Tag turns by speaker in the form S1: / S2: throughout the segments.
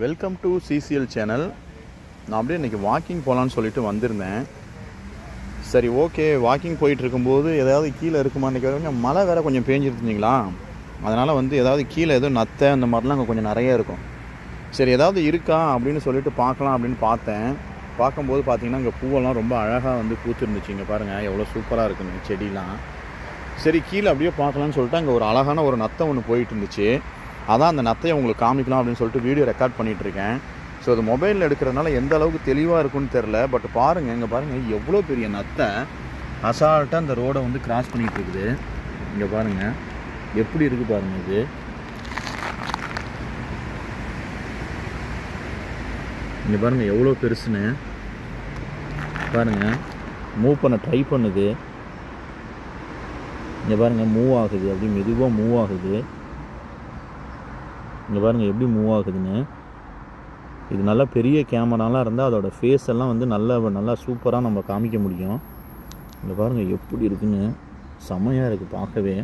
S1: Welcome to CCL channel. நான் அப்படியே இன்றைக்கி வாக்கிங் போகலான்னு சொல்லிட்டு வந்திருந்தேன். சரி, ஓகே, வாக்கிங் போயிட்டு இருக்கும்போது ஏதாவது கீழே இருக்குமான்னு கேட்குறீங்க. மழை வேறு கொஞ்சம் பேஞ்சிருந்தீங்களா, அதனால் ஏதாவது கீழே எதுவும் நத்தை அந்த மாதிரிலாம் அங்கே கொஞ்சம் நிறைய இருக்கும். சரி, ஏதாவது இருக்கா அப்படின்னு சொல்லிட்டு பார்க்கலாம் அப்படின்னு பார்த்தேன். பார்க்கும்போது பார்த்தீங்கன்னா இங்கே பூவெல்லாம் ரொம்ப அழகாக பூத்துருந்துச்சு. இங்கே பாருங்கள் எவ்வளோ சூப்பராக இருக்குங்க செடிலாம். சரி, கீழே அப்படியே பார்க்கலான்னு சொல்லிட்டு அங்கே ஒரு அழகான ஒரு நத்தை ஒன்று போயிட்டு இருந்துச்சு. அதான் அந்த நத்தையை உங்களுக்கு காமிக்கலாம் அப்படின்னு சொல்லிட்டு வீடியோ ரெக்கார்ட் பண்ணிகிட்ருக்கேன். ஸோ அது மொபைலில் எடுக்கிறதுனால எந்த அளவுக்கு தெளிவாக இருக்குன்னு தெரில. பட் பாருங்கள், இங்கே பாருங்கள் எவ்வளோ பெரிய நத்தை அசால்ட்டாக அந்த ரோடை கிராஸ் பண்ணிகிட்டு இருக்குது. இங்கே பாருங்கள் எப்படி இருக்குது பாருங்கள். இது இங்கே பாருங்கள் எவ்வளோ பெருசுன்னு பாருங்கள். மூவ் பண்ண ட்ரை பண்ணுது. இங்கே பாருங்கள் மூவ் ஆகுது, அப்படி மெதுவாக மூவ் ஆகுது. இங்கே பாருங்கள் எப்படி மூவ் ஆகுதுன்னு. இது நல்லா பெரிய கேமராலாம் இருந்தால் அதோடய ஃபேஸ் எல்லாம் நல்லா சூப்பராக நம்ம காமிக்க முடியும். இங்கே பாருங்கள் எப்படி இருக்குன்னு, செமையாக இருக்குது பார்க்கவே.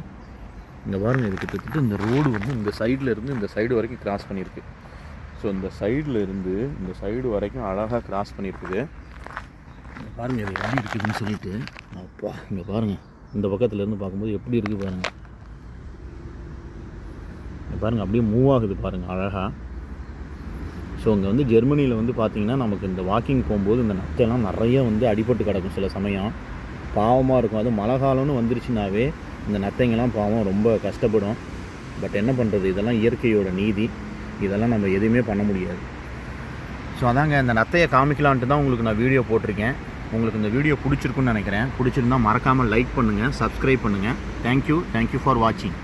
S1: இங்கே பாருங்கள், இது கிட்டத்தட்ட இந்த ரோடு இந்த சைடில் இருந்து இந்த சைடு வரைக்கும் கிராஸ் பண்ணியிருக்கு. ஸோ இந்த சைடில் இருந்து இந்த சைடு வரைக்கும் அழகாக கிராஸ் பண்ணியிருக்குது. இங்கே பாருங்கள் இது எப்படி இருக்குதுன்னு சொல்லிட்டு. அப்பா, இங்கே பாருங்கள் இந்த பக்கத்துலேருந்து பார்க்கும்போது எப்படி இருக்குது பாருங்கள். பாருங்கள் அப்படியே மூவ் ஆகுது பாருங்கள் அழகாக. ஸோ இங்கே ஜெர்மனியில் பார்த்தீங்கன்னா நமக்கு இந்த வாக்கிங் போகும்போது இந்த நத்தையெல்லாம் நிறைய அடிபட்டு கிடக்கும். சில சமயம் பாவமாக இருக்கும். அது மழை காலம்னு வந்துருச்சுனாவே இந்த நத்தைங்கெல்லாம் பாவம் ரொம்ப கஷ்டப்படும். பட் என்ன பண்ணுறது, இதெல்லாம் இயற்கையோட நீதி. இதெல்லாம் நம்ம எதுவுமே பண்ண முடியாது. ஸோ அதாங்க இந்த நத்தையை காமிக்கலான்ட்டு தான் உங்களுக்கு நான் வீடியோ போட்டிருக்கேன். உங்களுக்கு இந்த வீடியோ பிடிச்சிருக்குன்னு நினைக்கிறேன். பிடிச்சிருந்தால் மறக்காமல் லைக் பண்ணுங்கள், சப்ஸ்கிரைப் பண்ணுங்கள். தேங்க்யூ ஃபார் வாட்சிங்.